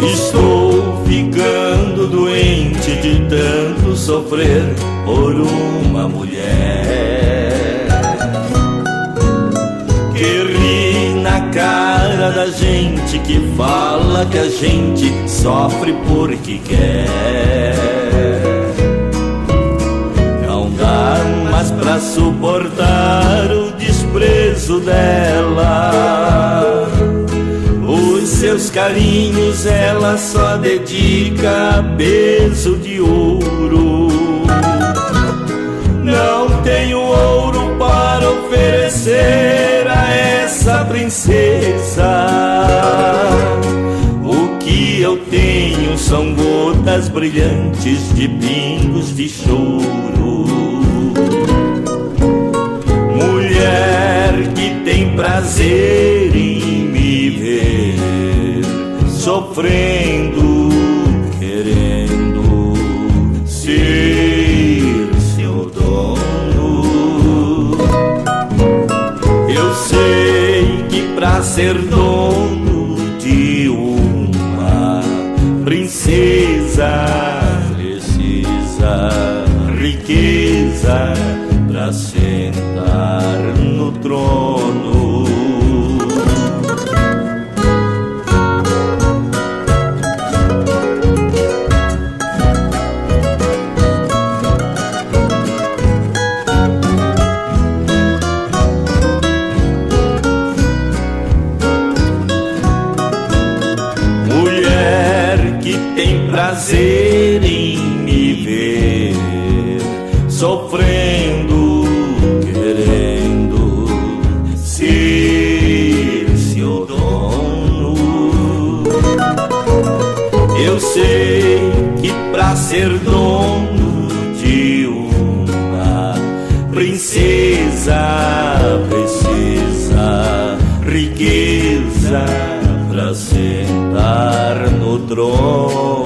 Estou ficando doente de tanto sofrer por uma mulher que ri na cara da gente, que fala que a gente sofre porque quer. Não dá mais pra suportar o desprezo dela. Os seus carinhos ela só dedica a peso de ouro. Não tenho ouro para oferecer a essa princesa. O que eu tenho são gotas brilhantes de pingos de choro. Mulher que tem prazer em me ver sofrendo, querendo ser seu dono. Eu sei que pra ser dono de uma princesa precisa riqueza pra sentar no trono. Prazer em me ver sofrendo, querendo ser seu dono. Eu sei que pra ser dono de uma princesa precisa riqueza pra sentar no trono.